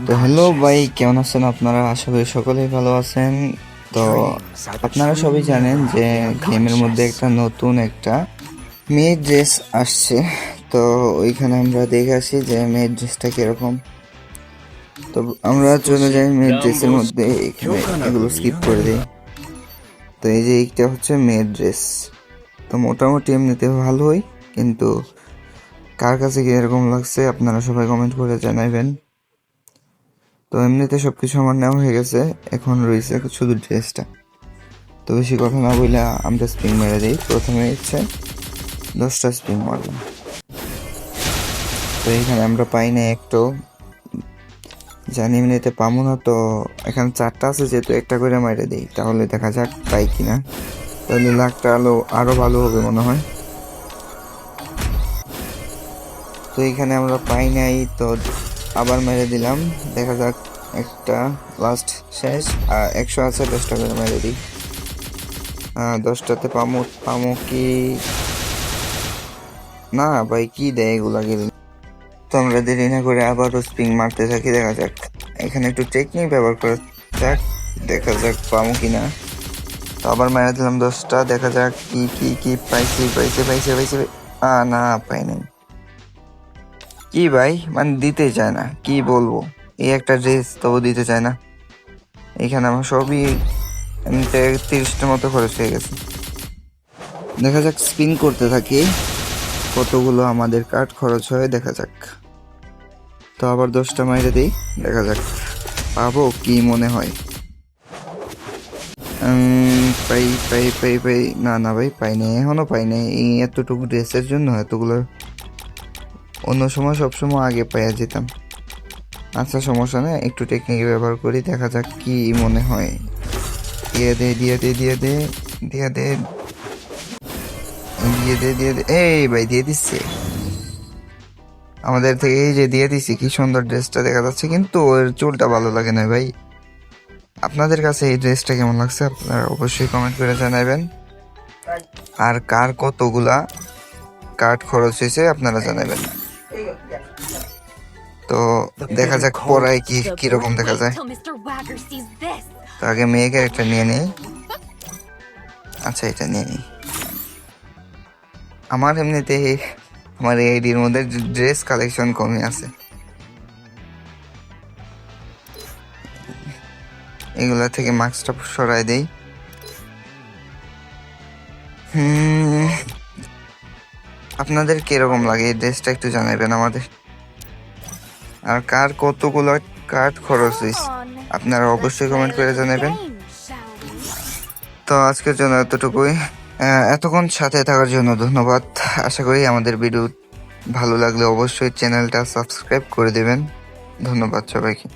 তো হ্যালো ভাই, কেমন আছেন আপনারা? আশা করি সকলেই ভালো আছেন। তো আপনারা সবাই জানেন যে গেমের মধ্যে নতুন একটা মেয়ের ড্রেস আসছে। তো ওইখানে আমরা দেখে আসি যে মেয়ের ড্রেসটা কিরকম। তো আমরা চলে যাই মেয়ের ড্রেসের মধ্যে, এখানে এগুলো স্কিপ করে দিই। তো এই যে এইটা হচ্ছে মেয়ের ড্রেস। তো মোটামুটি এমনিতে ভালোই, কিন্তু কার কাছে কি এরকম লাগছে আপনারা সবাই কমেন্ট করে জানাবেন। তো এমনিতে সবকিছু আমার নেওয়া হয়ে গেছে, এখন রয়েছে শুধু ড্রেসটা। তো বেশি কথা না বললে আমরা স্প্রিং মেরে দিই। প্রথমে হচ্ছে 10টা স্প্রিং মারলাম। তো এখানে আমরা পাই না একটু, জানি এমনিতে পাবো না। তো এখানে 4টা আছে, যেহেতু একটা করে মেরে দিই, তাহলে দেখা যাক পাই কিনা। তাহলে লাখটা আরো ভালো হবে মনে হয়। তো এখানে আমরা পাই নাই, তো আবার মেরে দিলাম, দেখা যাক। একটা লাস্ট শেষ, 100 আছে, 10টা করে মেরে দিই। 10টাতে পামো পামো কি না ভাই, কি দেয় এগুলা গেলে। তো আমরা দেরি না করে আবারও স্প্রিং মারতে থাকি, দেখা যাক। এখানে একটু টেকনিক ব্যবহার করা যাক, দেখা যাক পামো কি না। তো আবার মেরে দিলাম 10টা, দেখা যাক কি কি কি পাইছি পাইছে পাইছে পাইছে। না, পাই নাই। কি ভাই, মানে দিতে চায় না, কি বলবো। এই একটা ড্রেস তবু দিতে চায় না। এখানে আমার সবই এমনিতে 30টার মতো খরচ হয়ে গেছে। দেখা যাক, স্পিন করতে থাকি, কতগুলো আমাদের কার্ড খরচ হয় দেখা যাক। তো আবার 10টা মাইরে দিই, দেখা যাক পাবো কি মনে হয়। পাই পাই পাই পাই, না না ভাই, পাই নাই, এখনো পাই নাই। এই এতটুকু ড্রেসের জন্য এতগুলো, অন্য সময় সবসময় আগে পাইয়া যেতাম। আচ্ছা, সমস্যা নেই, একটু টেকনিক ব্যবহার করি, দেখা যাক কি মনে হয়। দিয়ে দে দিয়ে দে দিয়ে দে দিয়ে দে দিয়ে দে দিয়ে দে, এই ভাই দিয়ে দিচ্ছে আমাদের থেকে। এই যে দিয়ে দিছি, কি সুন্দর ড্রেসটা দেখা যাচ্ছে, কিন্তু ওর চুলটা ভালো লাগে না ভাই। আপনাদের কাছে এই ড্রেসটা কেমন লাগছে আপনারা অবশ্যই কমেন্ট করে জানাবেন। আর কার কতগুলা কার্ড খরচ হয়েছে আপনারা জানাবেন। তো দেখা যাক পড়ায় কি কিরকম দেখা যায়। তো আগে মেয়ে ক্যারেক্টার নিয়ে নেই। আচ্ছা, এটা নিয়ে নিই। আমার এমনিতে আমার এই আইডির মধ্যে ড্রেস কালেকশন কমই আছে। এগুলা থেকে মাস্কটা সরাই দেই। আপনাদের কিরকম লাগে এই ড্রেসটা একটু জানাবেন আমাদের। আর কার কতগুলো কার্ড খরচ হয়েছে আপনারা অবশ্যই কমেন্ট করে জানাবেন। তো আজকের জন্য এতটুকুই। এতক্ষণ সাথে থাকার জন্য ধন্যবাদ। আশা করি আমাদের ভিডিও ভালো লাগলে অবশ্যই চ্যানেলটা সাবস্ক্রাইব করে দেবেন। ধন্যবাদ সবাইকে।